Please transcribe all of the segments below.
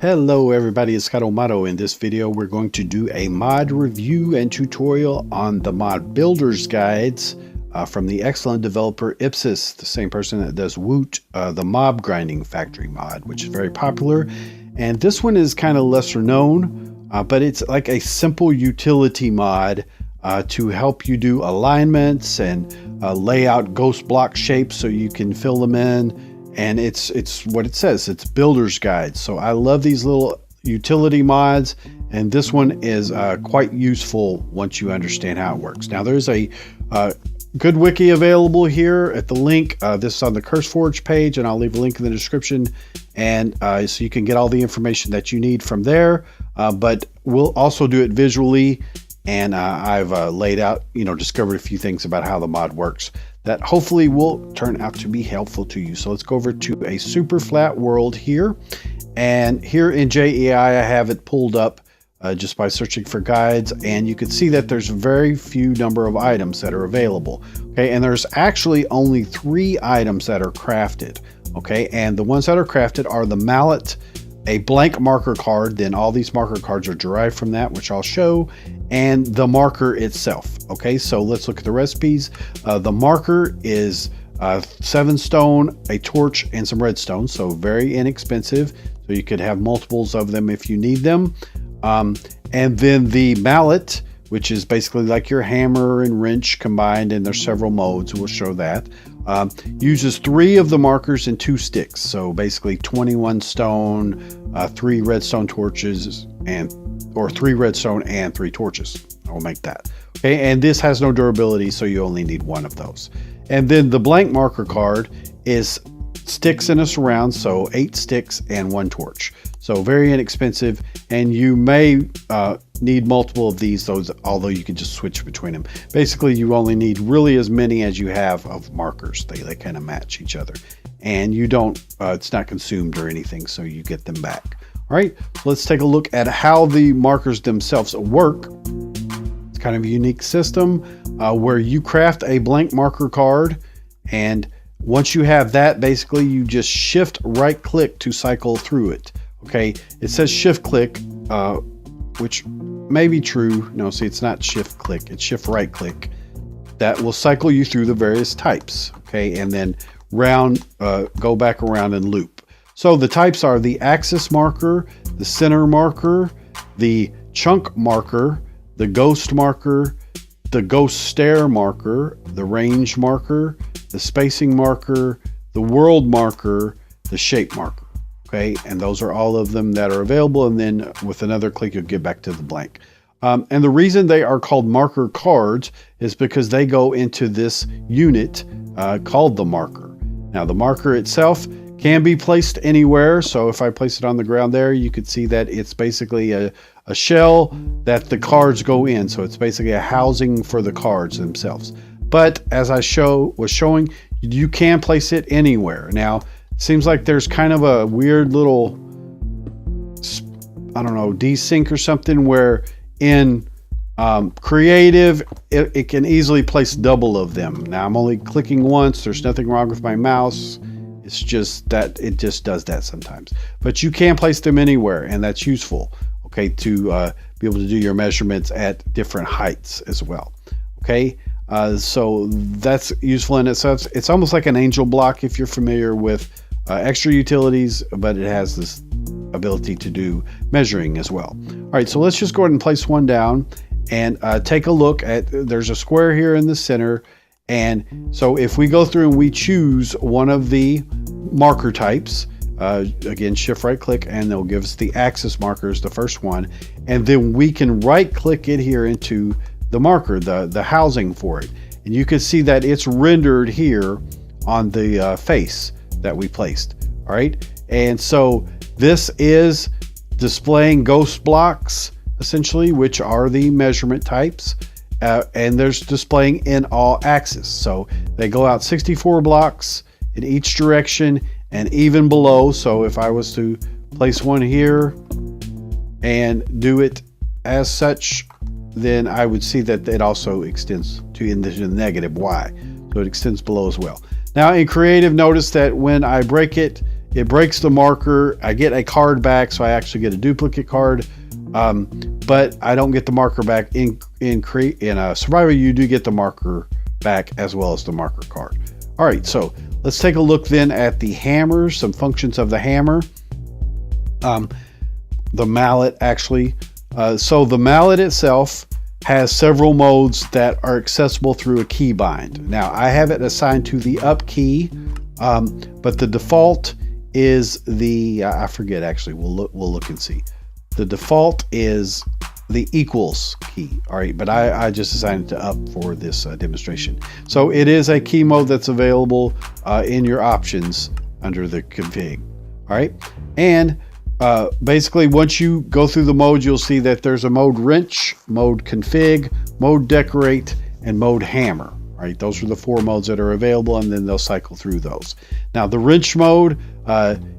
Hello everybody, it's Scott O'Mato. In this video we're going to do a mod review and tutorial on the mod builder's guides from the excellent developer Ipsis, the same person that does Woot, the mob grinding factory mod, which is very popular. And this one is kind of lesser known, but it's like a simple utility mod to help you do alignments and lay out ghost block shapes so you can fill them in. And it's what it says, it's builder's guide. So I love these little utility mods, and this one is quite useful once you understand how it works. Now there's a good wiki available here at the link. This is on the Curseforge page, and I'll leave a link in the description, and so you can get all the information that you need from there. But we'll also do it visually, and I've laid out, discovered a few things about how the mod works that hopefully will turn out to be helpful to you. So let's go over to a super flat world here. And here in JEI, I have it pulled up just by searching for guides. And you can see that there's very few number of items that are available. Okay, and there's actually only 3 items that are crafted. Okay, and the ones that are crafted are the mallet, a blank marker card, then all these marker cards are derived from that, which I'll show, and the marker itself. Okay, so let's look at the recipes. The marker is 7 stone, a torch, and some redstone, so very inexpensive. So you could have multiples of them if you need them. And then the mallet, which is basically like your hammer and wrench combined, and there's several modes. We'll show that. Uses 3 of the markers and 2 sticks, so basically 21 stone, 3 redstone torches, or 3 redstone and 3 torches. I'll make that. Okay, and this has no durability, so you only need 1 of those. And then the blank marker card is sticks in a surround, so 8 sticks and 1 torch. So very inexpensive, and you may need multiple of these, although you can just switch between them. Basically, you only need really as many as you have of markers. They kind of match each other, and you don't, it's not consumed or anything, so you get them back. All right, let's take a look at how the markers themselves work. It's kind of a unique system where you craft a blank marker card, and once you have that, basically you just shift right click to cycle through it. Okay, it says shift click, which may be true. No, see, it's not shift click, it's shift right click. That will cycle you through the various types. Okay, and then go back around and loop. So the types are the axis marker, the center marker, the chunk marker, the ghost marker, the ghost stair marker, the range marker, the spacing marker, the world marker, the shape marker. Okay, and those are all of them that are available, and then with another click you'll get back to the blank. And the reason they are called marker cards is because they go into this unit called the marker. Now the marker itself can be placed anywhere, so if I place it on the ground there, you could see that it's basically a shell that the cards go in, so it's basically a housing for the cards themselves. But as I was showing, you can place it anywhere. Now seems like there's kind of a weird little, I don't know, desync or something, where in creative it can easily place double of them. Now I'm only clicking once, there's nothing wrong with my mouse, it's just that it just does that sometimes. But you can place them anywhere, and that's useful, okay, to be able to do your measurements at different heights as well. Okay, so that's useful in itself. It's almost like an angel block if you're familiar with extra utilities, but it has this ability to do measuring as well. All right, so let's just go ahead and place one down and take a look at, there's a square here in the center. And so if we go through and we choose one of the marker types, again, shift right click, and they'll give us the axis markers, the first one, and then we can right click it here into the marker, the housing for it. And you can see that it's rendered here on the face that we placed. All right, and so this is displaying ghost blocks essentially, which are the measurement types, and there's displaying in all axes, so they go out 64 blocks in each direction and even below. So if I was to place one here and do it as such, then I would see that it also extends to in the negative Y, so it extends below as well. Now in creative, notice that when I break it, it breaks the marker. I get a card back, so I actually get a duplicate card, but I don't get the marker back. In Survivor, you do get the marker back as well as the marker card. All right, so let's take a look then at the hammer, some functions of the hammer. The mallet, actually. So the mallet itself has several modes that are accessible through a keybind. Now, I have it assigned to the up key, but the default is the, I forget actually, we'll look and see. The default is the equals key. All right, but I just assigned it to up for this demonstration. So it is a key mode that's available in your options under the config. All right, and basically once you go through the modes, you'll see that there's a mode wrench, mode config, mode decorate, and mode hammer. All right, those are the 4 modes that are available, and then they'll cycle through those. Now the wrench mode,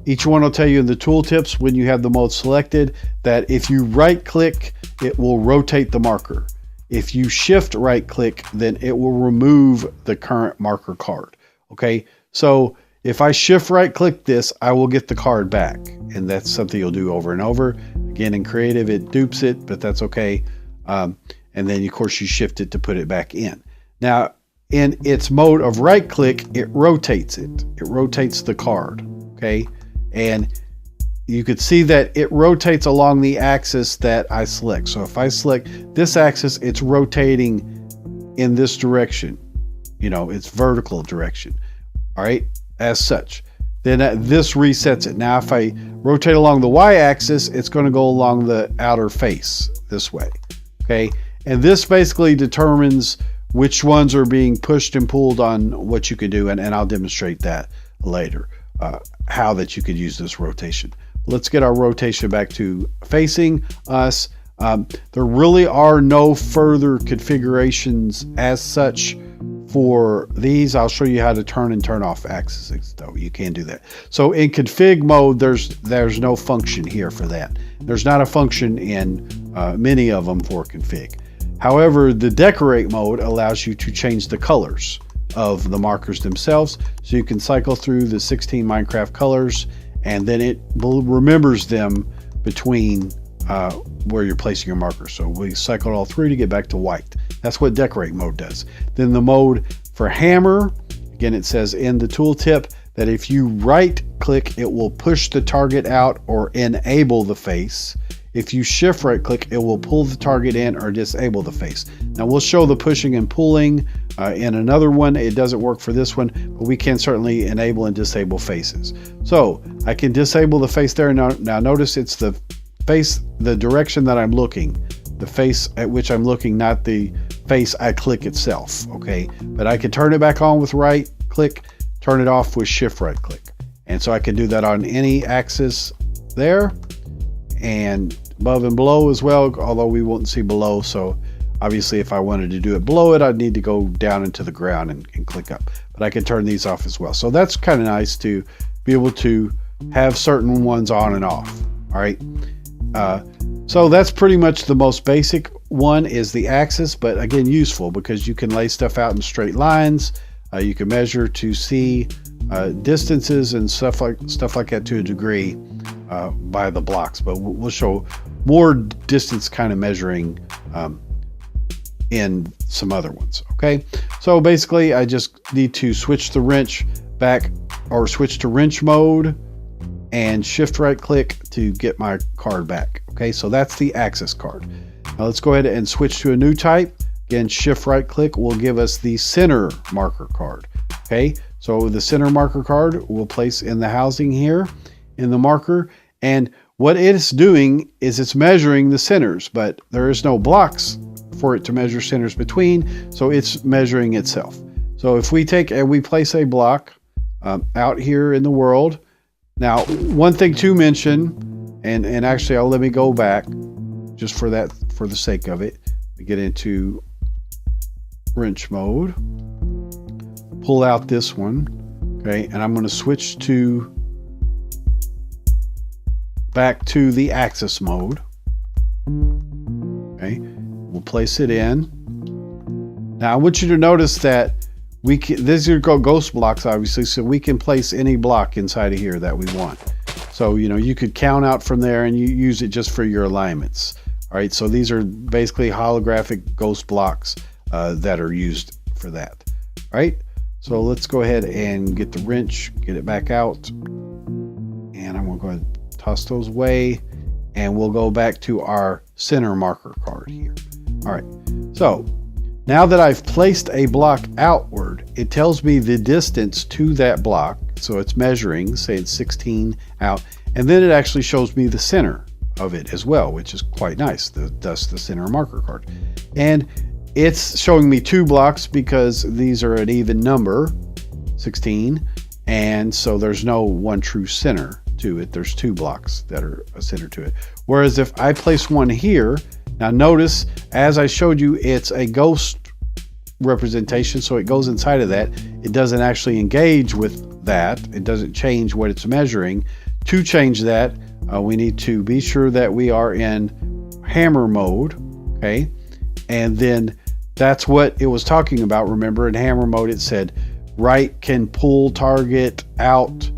each one will tell you in the tooltips when you have the mode selected that if you right click, it will rotate the marker. If you shift right click, then it will remove the current marker card. Okay, so if I shift right click this, I will get the card back, and that's something you'll do over and over. Again, in creative it dupes it, but that's okay. And then of course you shift it to put it back in. Now in its mode of right click, it rotates it. It rotates the card, okay? And you could see that it rotates along the axis that I select. So if I select this axis, it's rotating in this direction. You know, it's vertical direction, all right, as such. Then this resets it. Now if I rotate along the y-axis, it's going to go along the outer face this way, okay? And this basically determines which ones are being pushed and pulled on what you can do, and I'll demonstrate that later, how that you could use this rotation. Let's get our rotation back to facing us. There really are no further configurations as such for these. I'll show you how to turn and turn off axes, though. You can do that. So in config mode, there's no function here for that. There's not a function in many of them for config. However, the decorate mode allows you to change the colors of the markers themselves. So you can cycle through the 16 Minecraft colors, and then it remembers them between where you're placing your marker. So we cycled all through to get back to white. That's what decorate mode does. Then the mode for hammer, again, it says in the tooltip that if you right click, it will push the target out or enable the face. If you shift right click, it will pull the target in or disable the face. Now we'll show the pushing and pulling in another one. It doesn't work for this one, but we can certainly enable and disable faces. So I can disable the face there. Now notice it's the face, the direction that I'm looking, the face at which I'm looking, not the face I click itself, okay? But I can turn it back on with right click, turn it off with shift right click. And so I can do that on any axis there, and above and below as well, although we won't see below. So obviously if I wanted to do it below it, I'd need to go down into the ground and click up, but I can turn these off as well. So that's kind of nice to be able to have certain ones on and off. All right, so that's pretty much the most basic one, is the axis, but again, useful because you can lay stuff out in straight lines. You can measure to see distances and stuff like that to a degree by the blocks, but we'll show more distance kind of measuring in some other ones. Okay, so basically I just need to switch the wrench back, or switch to wrench mode and shift right click to get my card back. Okay, so that's the axis card. Now let's go ahead and switch to a new type. Again, shift right click will give us the center marker card. Okay, so the center marker card we'll place in the housing here in the marker, and what it's doing is it's measuring the centers, but there is no blocks for it to measure centers between, so it's measuring itself. So if we take and we place a block out here in the world. Now, one thing to mention, and actually let me go back just for that, for the sake of it. We get into wrench mode, pull out this one, okay, and I'm going to switch to back to the axis mode. Okay, we'll place it in. Now I want you to notice that these are ghost blocks, obviously, so we can place any block inside of here that we want. So, you know, you could count out from there and you use it just for your alignments. All right, so these are basically holographic ghost blocks that are used for that. All right, so let's go ahead and get the wrench, get it back out. And I'm gonna go ahead and toss those away. And we'll go back to our center marker card here. All right, so now that I've placed a block outward, it tells me the distance to that block. So it's measuring, say it's 16 out, and then it actually shows me the center of it as well, which is quite nice. That's the center marker card. And it's showing me 2 blocks because these are an even number, 16, and so there's no one true center to it. There's 2 blocks that are a center to it. Whereas if I place one here, now notice, as I showed you, it's a ghost representation, so it goes inside of that. It doesn't actually engage with that. It doesn't change what it's measuring. To change that, we need to be sure that we are in hammer mode, okay? And then that's what it was talking about. Remember, in hammer mode, it said right can pull target out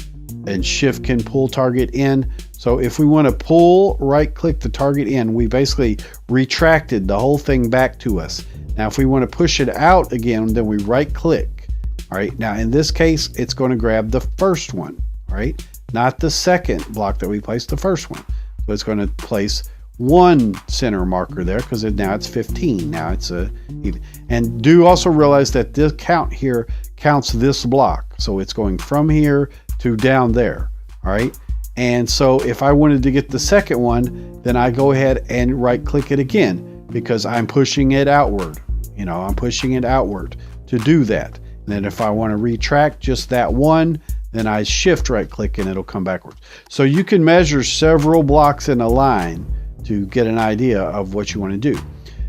and shift can pull target in. So if we want to pull, right click the target in, we basically retracted the whole thing back to us. Now, if we want to push it out again, then we right click. All right, now in this case, it's going to grab the first one, all right? Not the second block that we placed, the first one. So it's going to place 1 center marker there because now it's 15. Now it's even. And do also realize that this count here counts this block. So it's going from here to down there, all right? And so if I wanted to get the second one, then I go ahead and right click it again because I'm pushing it outward. You know, I'm pushing it outward to do that. And then if I want to retract just that one, then I shift right click and it'll come backwards. So you can measure several blocks in a line to get an idea of what you want to do.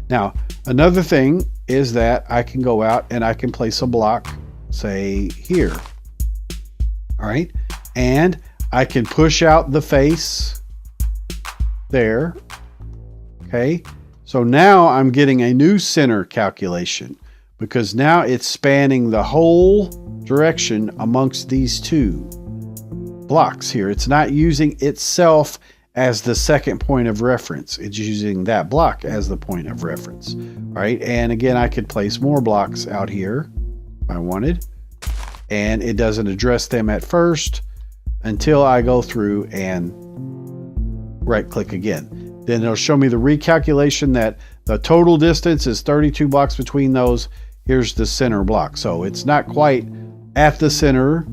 Now, another thing is that I can go out and I can place a block, say here. All right, and I can push out the face there. Okay, so now I'm getting a new center calculation because now it's spanning the whole direction amongst these 2 blocks here. It's not using itself as the second point of reference. It's using that block as the point of reference. All right, and again, I could place more blocks out here if I wanted. And it doesn't address them at first until I go through and right click again. Then it'll show me the recalculation that the total distance is 32 blocks between those. Here's the center block. So it's not quite at the center.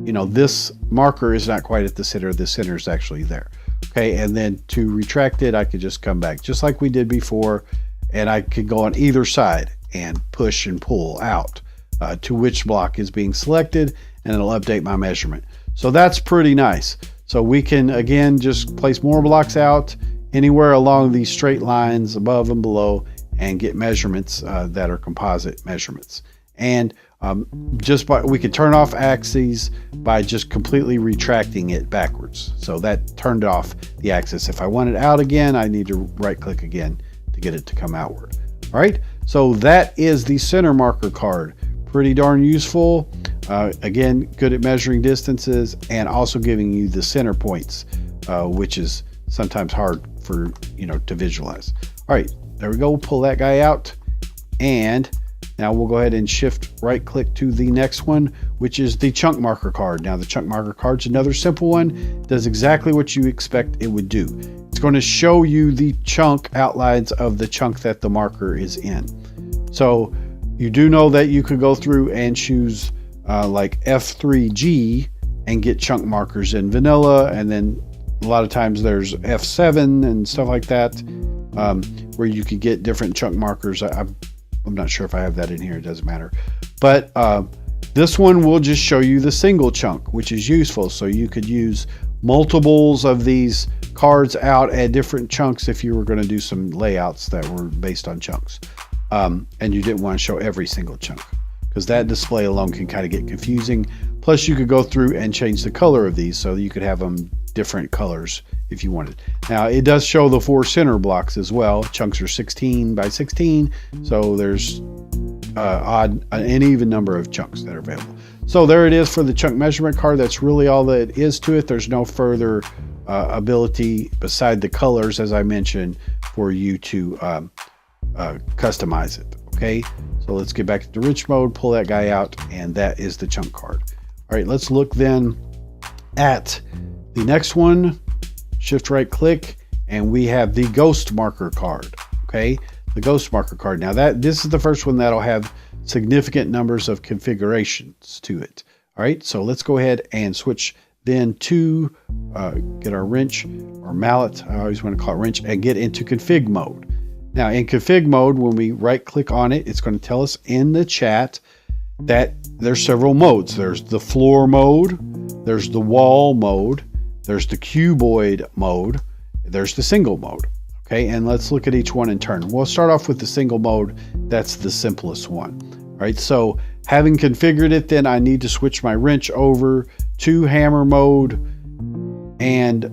You know, this marker is not quite at the center. The center is actually there. Okay, and then to retract it, I could just come back just like we did before, and I could go on either side and push and pull out to which block is being selected, and it'll update my measurement. So that's pretty nice. So we can, again, just place more blocks out anywhere along these straight lines above and below and get measurements that are composite measurements. And we could turn off axes by just completely retracting it backwards. So that turned off the axis. If I want it out again, I need to right click again to get it to come outward. All right, so that is the center marker card. Pretty darn useful. Again, good at measuring distances and also giving you the center points, which is sometimes hard for, you know, to visualize. All right, there we go. We'll pull that guy out, and now we'll go ahead and shift right click to the next one, which is the chunk marker card. Now the chunk marker card is another simple one. Does exactly what you expect it would do. It's going to show you the chunk outlines of the chunk that the marker is in. So you do know that you could go through and choose like F3G and get chunk markers in vanilla, and then a lot of times there's F7 and stuff like that, where you could get different chunk markers. I'm not sure if I have that in here, it doesn't matter. But this one will just show you the single chunk, which is useful. So you could use multiples of these cards out at different chunks if you were going to do some layouts that were based on chunks. And you didn't want to show every single chunk, because that display alone can kind of get confusing. Plus you could go through and change the color of these so you could have them different colors if you wanted. Now it does show the 4 center blocks as well. Chunks are 16 by 16, so there's odd, an even number of chunks that are available. So there it is for the chunk measurement card. That's really all that is to it. There's no further ability beside the colors, as I mentioned, for you to customize it. Okay, so let's get back to the wrench mode, pull that guy out, and that is the chunk card. All right, let's look then at the next one. Shift right click, and we have the ghost marker card. Okay, the ghost marker card. Now this is the first one that'll have significant numbers of configurations to it. All right, so let's go ahead and switch then to get our wrench or mallet. I always want to call it wrench, and get into config mode. Now in config mode, when we right click on it, it's going to tell us in the chat that there's several modes. There's the floor mode, there's the wall mode, there's the cuboid mode, there's the single mode. Okay, and let's look at each one in turn. We'll start off with the single mode. That's the simplest one. All right, so having configured it, then I need to switch my wrench over to hammer mode, and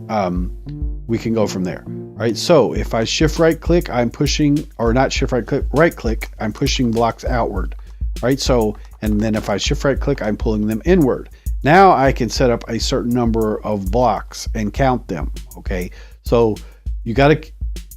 we can go from there. All right, so if I shift right click, I'm pushing, or not shift right click, right click, I'm pushing blocks outward. All right, so, and then if I shift right click, I'm pulling them inward. Now I can set up a certain number of blocks and count them. Okay, so you got to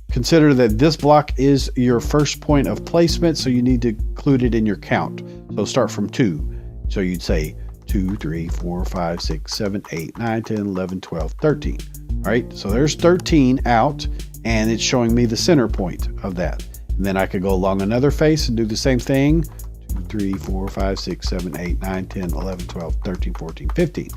consider that this block is your first point of placement, so you need to include it in your count. So start from 2. So you'd say 2, 3, 4, 5, 6, 7, 8, 9, 10, 11, 12, 13. All right, so there's 13 out, and it's showing me the center point of that. And then I could go along another face and do the same thing. 2, 3, 4, 5, 6, 7, 8, 9, 10, 11, 12, 13, 14, 15.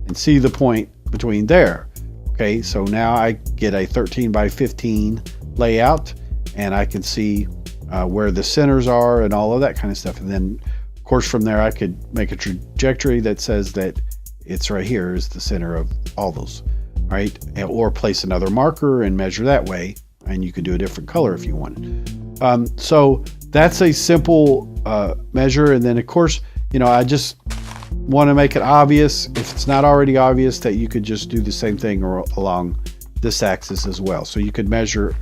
And see the point between there. Okay, so now I get a 13 by 15 layout, and I can see where the centers are and all of that kind of stuff. And then, of course, from there I could make a trajectory that says that it's right here is the center of all those. Right, or place another marker and measure that way, and you could do a different color if you wanted. So that's a simple measure. And then, of course, you know, I just want to make it obvious, if it's not already obvious, that you could just do the same thing along this axis as well. So you could measure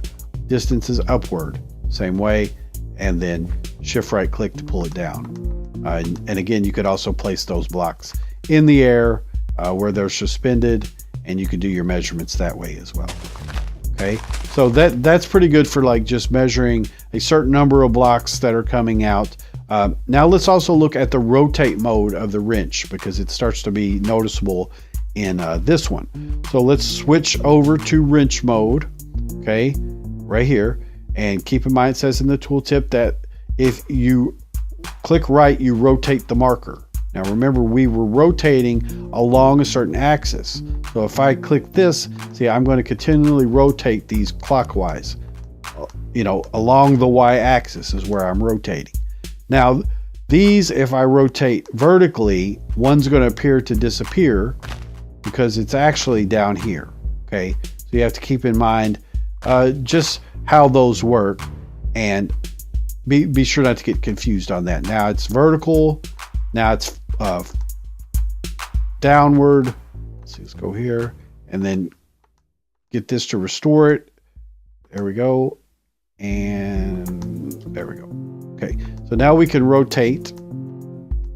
distances upward same way, and then shift right click to pull it down. And again, you could also place those blocks in the air where they're suspended, and you could do your measurements that way as well. Okay, so that's pretty good for like just measuring a certain number of blocks that are coming out. Now let's also look at the rotate mode of the wrench, because it starts to be noticeable in this one. So let's switch over to wrench mode. Okay, right here, and keep in mind it says in the tooltip that if you click right, you rotate the marker. Now remember, we were rotating along a certain axis. So if I click this, see, I'm going to continually rotate these clockwise. You know, along the y-axis is where I'm rotating. Now these, if I rotate vertically, one's going to appear to disappear because it's actually down here. Okay, so you have to keep in mind just how those work, and be sure not to get confused on that. Now it's vertical. Now it's downward. Let's go here and then get this to restore it. There we go. And there we go. Okay, so now we can rotate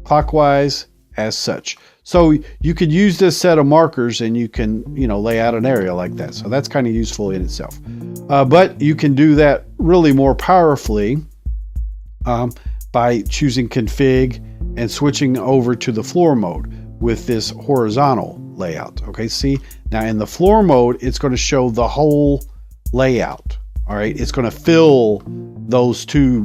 clockwise as such. So you could use this set of markers and you can, you know, lay out an area like that. So that's kind of useful in itself. But you can do that really more powerfully by choosing config and switching over to the floor mode with this horizontal layout. Okay, see, now in the floor mode, it's going to show the whole layout. All right, it's going to fill those two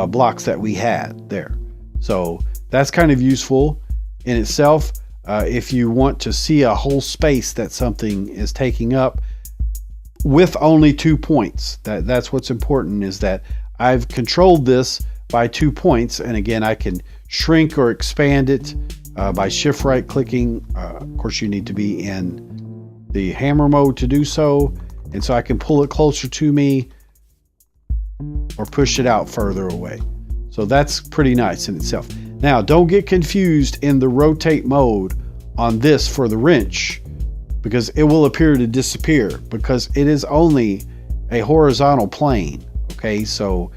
blocks that we had there. So that's kind of useful in itself. If you want to see a whole space that something is taking up with only 2 points, that's what's important, is that I've controlled this by 2 points. And again, I can shrink or expand it by shift right clicking. Of course, you need to be in the hammer mode to do so. And so I can pull it closer to me or push it out further away. So that's pretty nice in itself. Now, don't get confused in the rotate mode on this for the wrench, because it will appear to disappear because it is only a horizontal plane. Okay, so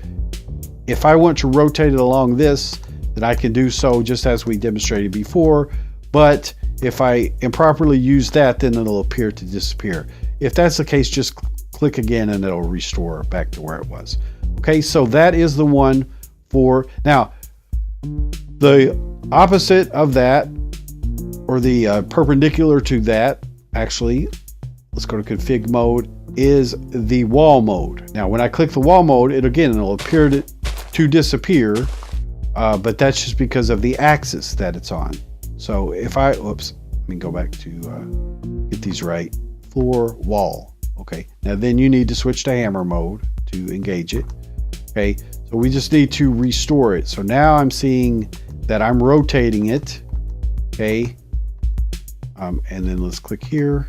If I want to rotate it along this, then I can do so just as we demonstrated before. But if I improperly use that, then it'll appear to disappear. If that's the case, just click again and it'll restore back to where it was. Okay, so that is the one for now. The opposite of that, or the perpendicular to that, actually, let's go to config mode, is the wall mode. Now, when I click the wall mode, it'll appear to disappear, but that's just because of the axis that it's on. So if let me go back to get these right. Floor, wall. Okay, now then you need to switch to hammer mode to engage it. Okay, so we just need to restore it. So now I'm seeing that I'm rotating it. Okay, and then let's click here.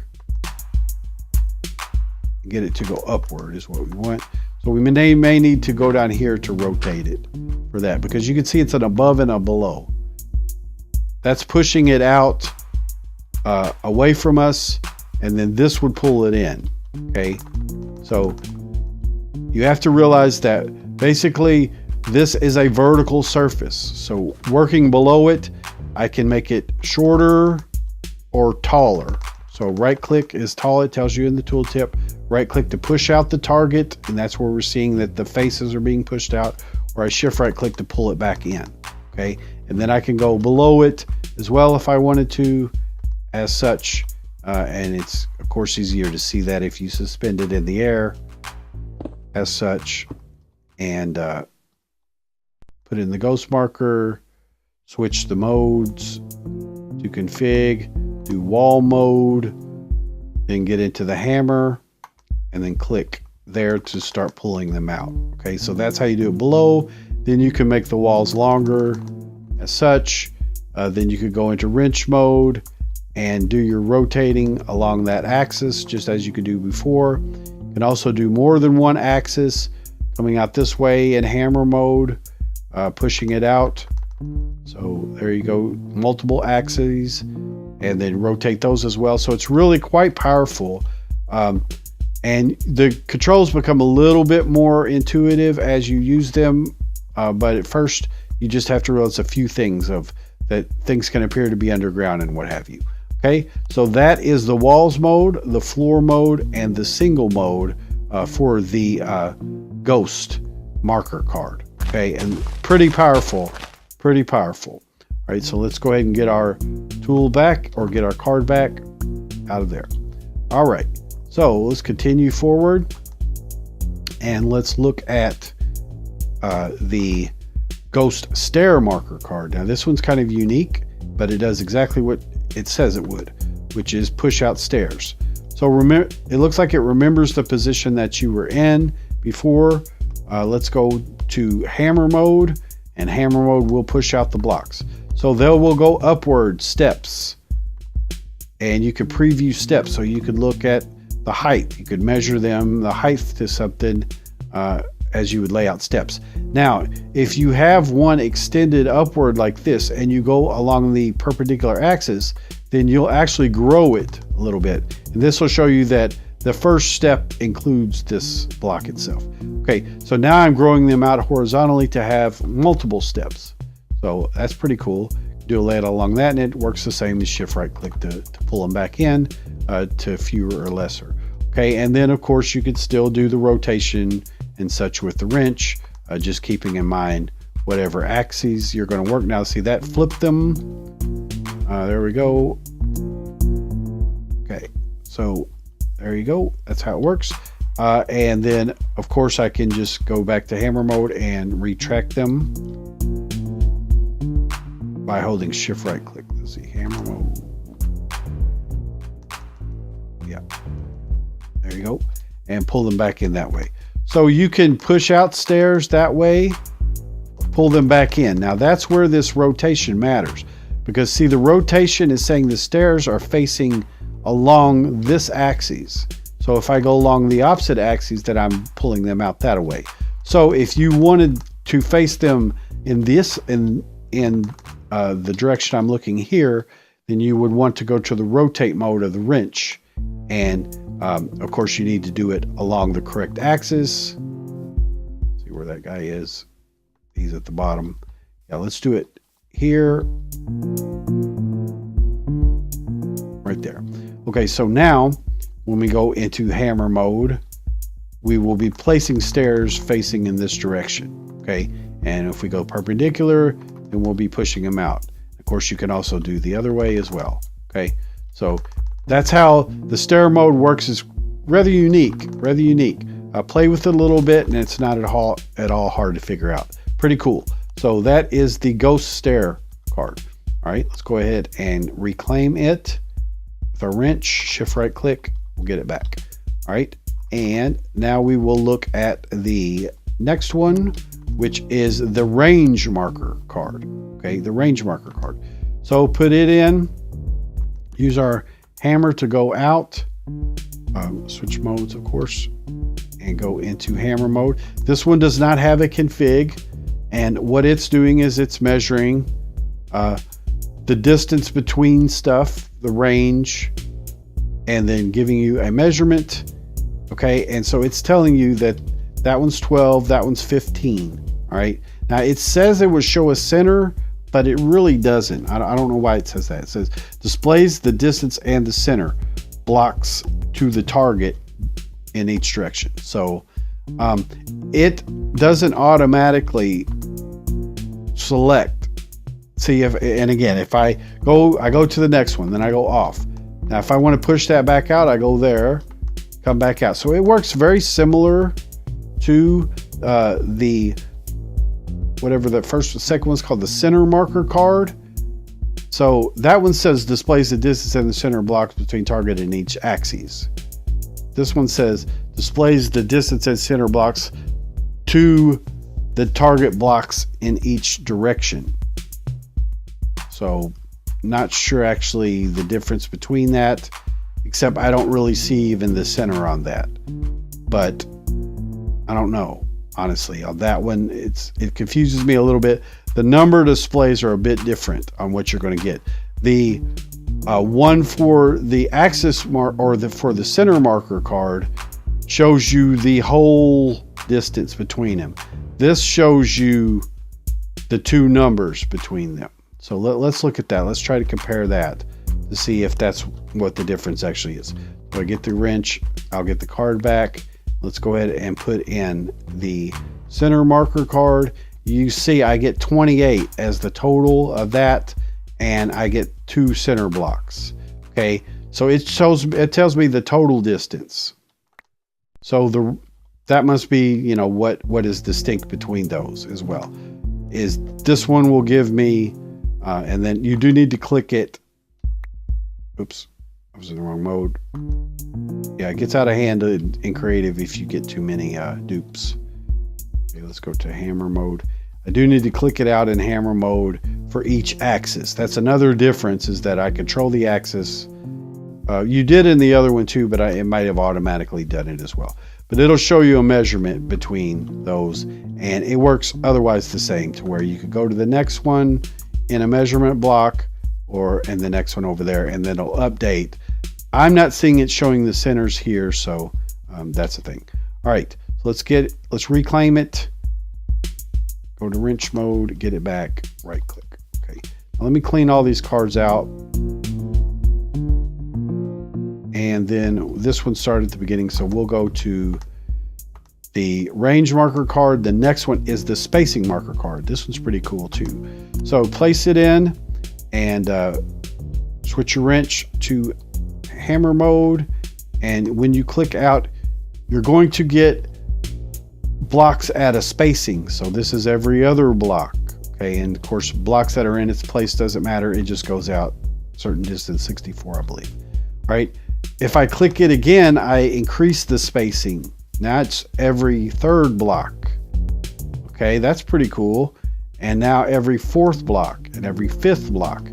Get it to go upward is what we want. So we may need to go down here to rotate it for that, because you can see it's an above and a below. That's pushing it out away from us, and then this would pull it in. Okay, so you have to realize that basically this is a vertical surface. So working below it, I can make it shorter or taller. So right click is tall, it tells you in the tooltip. Right click to push out the target, and that's where we're seeing that the faces are being pushed out, or I shift right click to pull it back in. Okay, and then I can go below it as well if I wanted to, as such, and it's of course easier to see that if you suspend it in the air as such, and put in the ghost marker, switch the modes to config, do wall mode, then get into the hammer, and then click there to start pulling them out. Okay, so that's how you do it below. Then you can make the walls longer as such. Then you could go into wrench mode and do your rotating along that axis just as you could do before. You can also do more than one axis, coming out this way in hammer mode, pushing it out. So there you go, multiple axes, and then rotate those as well. So it's really quite powerful. And the controls become a little bit more intuitive as you use them, but at first you just have to realize a few things of that things can appear to be underground and what have you. Okay, so that is the walls mode, the floor mode, and the single mode for the ghost marker card. Okay, and pretty powerful, pretty powerful. All right, so let's go ahead and get our tool back, or get our card back out of there. All right, so let's continue forward and let's look at the ghost stair marker card. Now this one's kind of unique, but it does exactly what it says it would, which is push out stairs. So remember, it looks like it remembers the position that you were in before. Let's go to hammer mode, and hammer mode will push out the blocks. So they will go upward steps, and you could preview steps. So you could look at the height, you could measure them, the height to something, as you would lay out steps. Now, if you have one extended upward like this and you go along the perpendicular axis, then you'll actually grow it a little bit. And this will show you that the first step includes this block itself. Okay, so now I'm growing them out horizontally to have multiple steps. So that's pretty cool. Do a layout along that, and it works the same as shift right click to pull them back in to fewer or lesser. Okay, and then of course you could still do the rotation and such with the wrench, just keeping in mind whatever axes you're going to work. Now see that flip them. There we go. Okay, so there you go, that's how it works. And then of course I can just go back to hammer mode and retract them by holding shift right click. Let's see, hammer mode. Yeah, there you go, and pull them back in that way. So you can push out stairs that way, pull them back in. Now that's where this rotation matters, because see, the rotation is saying the stairs are facing along this axis. So if I go along the opposite axis, then I'm pulling them out that way. So if you wanted to face them in this, in the direction I'm looking here, then you would want to go to the rotate mode of the wrench. And of course you need to do it along the correct axis. See where that guy is. He's at the bottom. Yeah, let's do it here. Right there. Okay, so now when we go into hammer mode, we will be placing stairs facing in this direction. Okay, and if we go perpendicular, then we'll be pushing them out. Of course, you can also do the other way as well. Okay, so that's how the stair mode works. Is rather unique, rather unique. Play with it a little bit, and it's not at all hard to figure out. Pretty cool. So that is the ghost stair card. All right, let's go ahead and reclaim it with a wrench. Shift right click, we'll get it back. All right, and now we will look at the next one, which is the range marker card. Okay, the range marker card. So put it in, use our hammer to go out, switch modes, of course, and go into hammer mode. This one does not have a config, and what it's doing is it's measuring the distance between stuff, the range, and then giving you a measurement. Okay, and so it's telling you that that one's 12, that one's 15. All right, now it says it would show a center, but it really doesn't. I don't know why it says that. It says displays the distance and the center blocks to the target in each direction. So it doesn't automatically select. See, and again, if I go to the next one, then I go off. Now, if I want to push that back out, I go there, come back out. So it works very similar to the whatever the second one's called, the center marker card. So that one says displays the distance and the center blocks between target and each axis. This one says displays the distance and center blocks to the target blocks in each direction. So not sure actually the difference between that, except I don't really see even the center on that. But I don't know. Honestly, on that one, it confuses me a little bit. The number displays are a bit different on what you're going to get. The one for the axis mark or for the center marker card shows you the whole distance between them. This shows you the two numbers between them. So let's look at that. Let's try to compare that to see if that's what the difference actually is. So I get the wrench, I'll get the card back. Let's go ahead and put in the center marker card. You see I get 28 as the total of that, and I get 2 center blocks. Okay, so it tells me the total distance. So that must be, you know, what is distinct between those as well. Is this one will give me, and then you do need to click it. Oops, I was in the wrong mode. Yeah, it gets out of hand in creative if you get too many dupes. Okay, let's go to hammer mode. I do need to click it out in hammer mode for each axis. That's another difference, is that I control the axis. You did in the other one too, but it might have automatically done it as well. But it'll show you a measurement between those, and it works otherwise the same, to where you could go to the next one in a measurement block, and the next one over there, and then it'll update. I'm not seeing it showing the centers here, so that's the thing. All right, so let's reclaim it. Go to wrench mode, get it back, right click. Okay, now let me clean all these cards out. And then this one started at the beginning, so we'll go to the range marker card. The next one is the spacing marker card. This one's pretty cool too. So place it in and switch your wrench to hammer mode, and when you click out, you're going to get blocks at a spacing. So this is every other block. Okay, and of course blocks that are in its place doesn't matter, it just goes out a certain distance, 64 I believe. All right, if I click it again, I increase the spacing. Now it's every third block. Okay, that's pretty cool. And now every fourth block and every fifth block.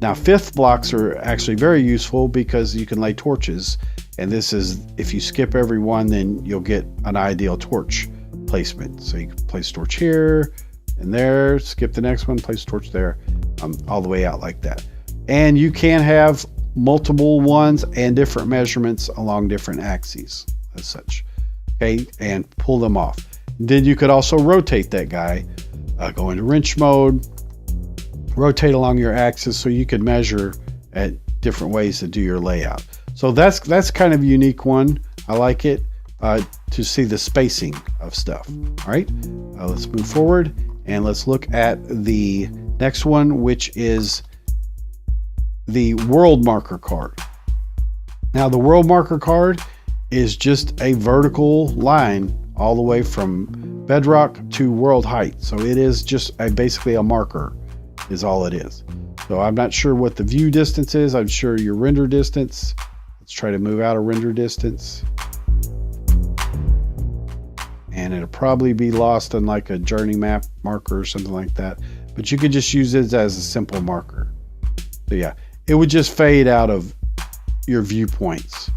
Now fifth blocks are actually very useful because you can lay torches, and this is, if you skip every one, then you'll get an ideal torch placement. So you can place torch here and there, skip the next one, place torch there, all the way out like that. And you can have multiple ones and different measurements along different axes as such. Okay, and pull them off. Then you could also rotate that guy Go into wrench mode, rotate along your axis so you can measure at different ways to do your layout. So that's kind of a unique one. I like it to see the spacing of stuff. All right, let's move forward and let's look at the next one, which is the world marker card. Now the world marker card is just a vertical line all the way from bedrock to world height. So it is just basically a marker is all it is. So I'm not sure what the view distance is. I'm sure your render distance. Let's try to move out of render distance. And it'll probably be lost on like a journey map marker or something like that. But you could just use it as a simple marker. So yeah, it would just fade out of your viewpoints.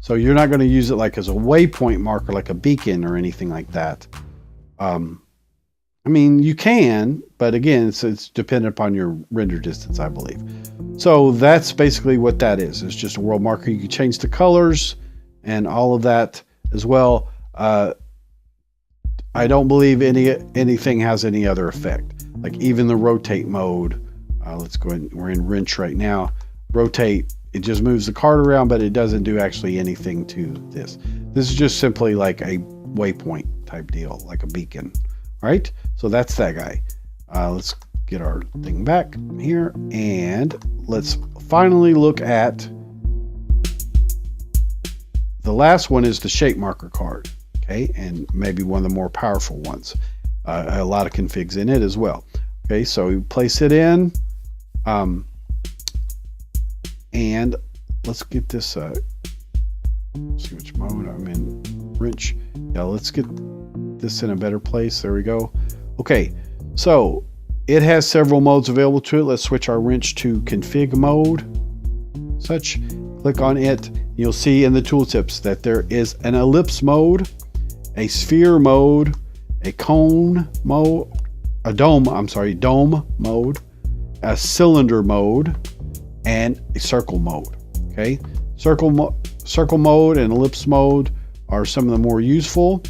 So you're not going to use it like as a waypoint marker, like a beacon or anything like that. I mean, you can, but again, it's dependent upon your render distance, I believe. So that's basically what that is. It's just a world marker. You can change the colors and all of that as well. I don't believe anything has any other effect. Like even the rotate mode. Let's go ahead. We're in wrench right now. Rotate. It just moves the card around, but it doesn't do actually anything to this. This is just simply like a waypoint type deal, like a beacon. All right, so that's that guy. Let's get our thing back here, and let's finally look at the last one is the shape marker card. Okay, and maybe one of the more powerful ones. A lot of configs in it as well. Okay, so we place it in. And let's get this, see which mode I'm in, wrench. Yeah, let's get this in a better place. There we go. Okay, so it has several modes available to it. Let's switch our wrench to config mode. Such, click on it. You'll see in the tooltips that there is an ellipse mode, a sphere mode, a cone mode, a dome mode, a cylinder mode, and a circle mode. Okay, circle mode and ellipse mode are some of the more useful,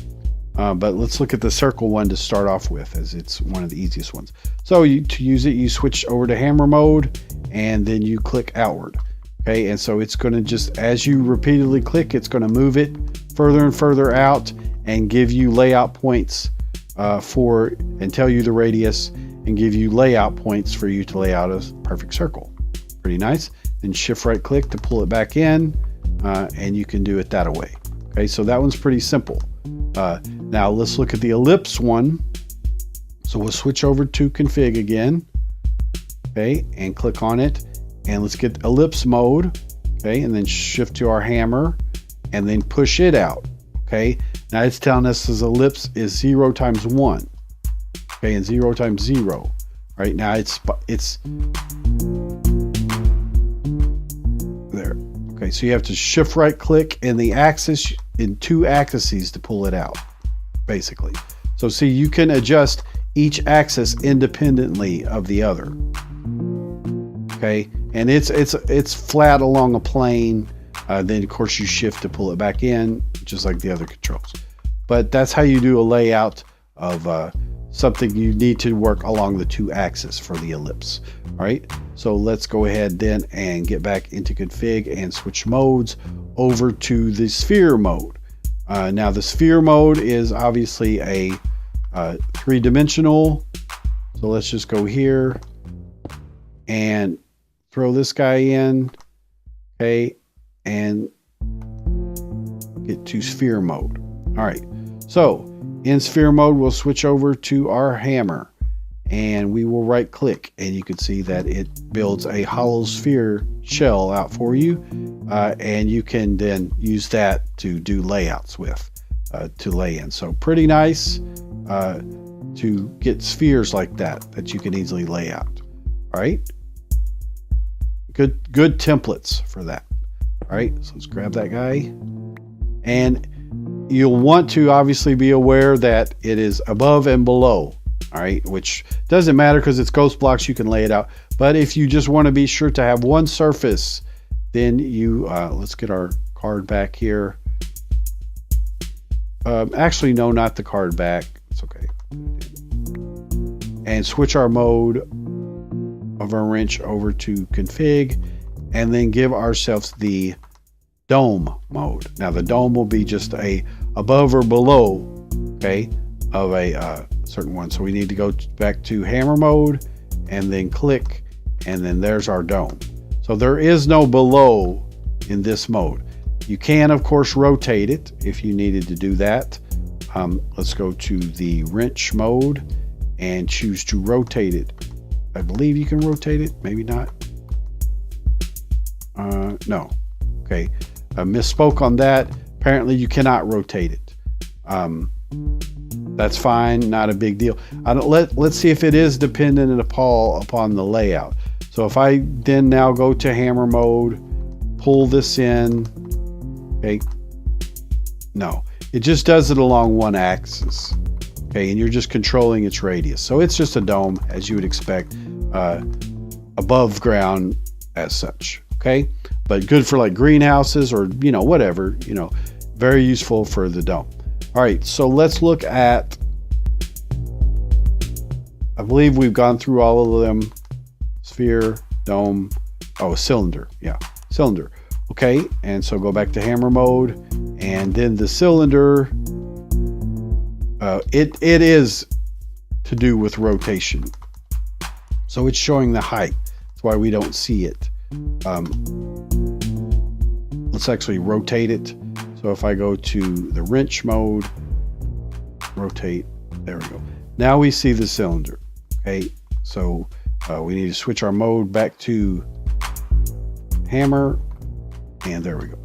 but let's look at the circle one to start off with, as it's one of the easiest ones. So to use it, you switch over to hammer mode and then you click outward. Okay, and so it's going to just, as you repeatedly click, it's going to move it further and further out and give you layout points and tell you the radius and give you layout points for you to lay out a perfect circle. Pretty nice. Then shift right click to pull it back in, and you can do it that way. Okay, so that one's pretty simple. Now let's look at the ellipse one. So we'll switch over to config again. Okay, and click on it, and let's get ellipse mode. Okay, and then shift to our hammer and then push it out. Okay, now it's telling us this ellipse is 0 times 1. Okay, and 0 times 0. Right now it's there. Okay, so you have to shift right click in the axis, in 2 axes to pull it out, basically. So see, you can adjust each axis independently of the other. Okay, and it's flat along a plane. Then of course you shift to pull it back in, just like the other controls. But that's how you do a layout of something you need to work along the 2 axes for the ellipse. All right, so let's go ahead then and get back into config and switch modes over to the sphere mode. Now the sphere mode is obviously a 3-dimensional. So let's just go here and throw this guy in. Okay, and get to sphere mode. All right, so in sphere mode, we'll switch over to our hammer and we will right click, and you can see that it builds a hollow sphere shell out for you, and you can then use that to do layouts with, to lay in. So pretty nice to get spheres like that you can easily lay out. All right, good templates for that. All right, so let's grab that guy, and you'll want to obviously be aware that it is above and below. All right, which doesn't matter because it's ghost blocks, you can lay it out. But if you just want to be sure to have one surface, then you let's get our card back here. Actually, no, not the card back. It's okay. and switch our mode of our wrench over to config, and then give ourselves the dome mode. Now the dome will be just a above or below, okay, of a certain one. So we need to go back to hammer mode and then click, and then there's our dome. So there is no below in this mode. You can of course rotate it if you needed to do that. Let's go to the wrench mode and choose to rotate it. I believe you can rotate it, maybe not. No. Okay. I misspoke on that. Apparently you cannot rotate it. That's fine, not a big deal. Let's see if it is dependent upon the layout. So if I then now go to hammer mode, pull this in, okay, no, it just does it along one axis, okay, and you're just controlling its radius. So it's just a dome, as you would expect, above ground as such, okay, but good for like greenhouses or, you know, whatever, you know, very useful for the dome. All right, so let's look at, I believe we've gone through all of them. Sphere, dome, oh, cylinder, yeah, cylinder. Okay, and so go back to hammer mode, and then the cylinder, it is to do with rotation. So it's showing the height. That's why we don't see it. Let's actually rotate it. So if I go to the wrench mode, rotate, there we go. Now we see the cylinder. Okay, so we need to switch our mode back to hammer, and there we go.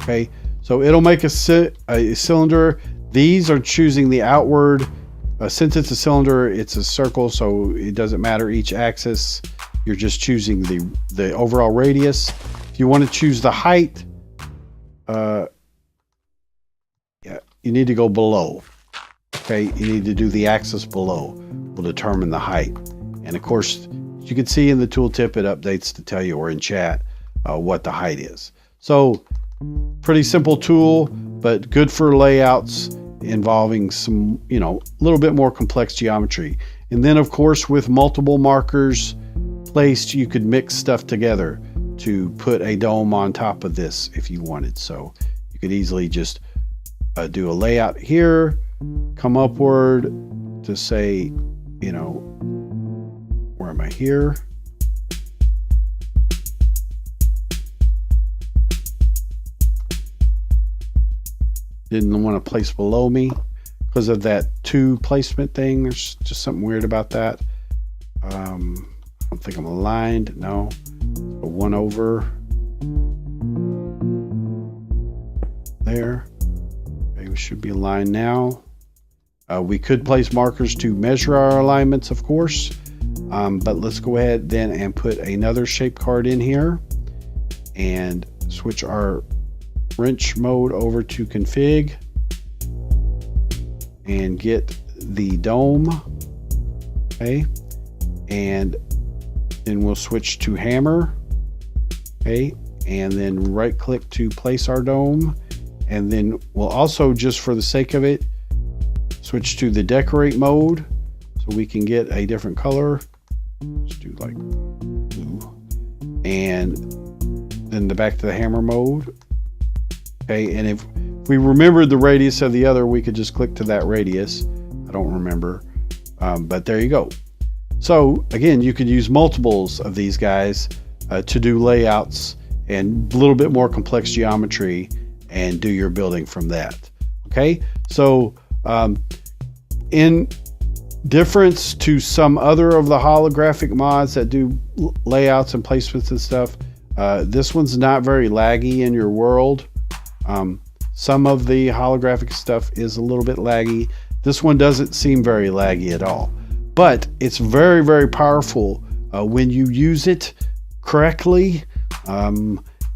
Okay, so it'll make a cylinder. These are choosing the outward. Since it's a cylinder, it's a circle, so it doesn't matter each axis. You're just choosing the overall radius. If you want to choose the height, yeah, you need to go below. Okay, you need to do the axis below. Will determine the height. And of course, you can see in the tooltip, it updates to tell you, or in chat, what the height is. So pretty simple tool, but good for layouts involving some, you know, a little bit more complex geometry. And then of course, with multiple markers placed, you could mix stuff together to put a dome on top of this if you wanted. So you could easily just do a layout here, come upward to say, you know, where am I here? Didn't want to place below me because of that 2 placement thing. There's just something weird about that. I don't think I'm aligned. No. So 1 over there. Okay, we should be aligned now. We could place markers to measure our alignments, of course. But let's go ahead then and put another shape card in here and switch our wrench mode over to config and get the dome. Okay, and then we'll switch to hammer. Okay, and then right click to place our dome, and then we'll also, just for the sake of it, switch to the decorate mode so we can get a different color. Let's do like blue, and then back to the hammer mode. Okay, and if we remembered the radius of the other, we could just click to that radius. I don't remember, but there you go. So again, you could use multiples of these guys to do layouts and a little bit more complex geometry and do your building from that. Okay, so in difference to some other of the holographic mods that do layouts and placements and stuff, this one's not very laggy in your world. Some of the holographic stuff is a little bit laggy. This one doesn't seem very laggy at all, but it's very, very powerful when you use it correctly.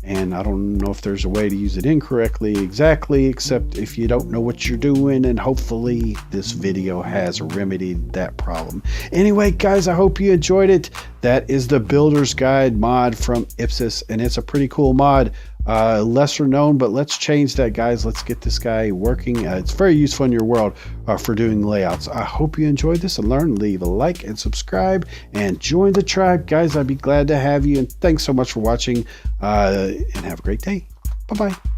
And I don't know if there's a way to use it incorrectly exactly, except if you don't know what you're doing, and hopefully this video has remedied that problem. Anyway, guys, I hope you enjoyed it. That is the Builder's Guide mod from Ipsys, and it's a pretty cool mod. lesser known, but let's change that, guys. Let's get this guy working. It's very useful in your world for doing layouts. I hope you enjoyed this and learned. Leave a like and subscribe and join the tribe, guys. I'd be glad to have you. And thanks so much for watching, and have a great day. Bye-bye.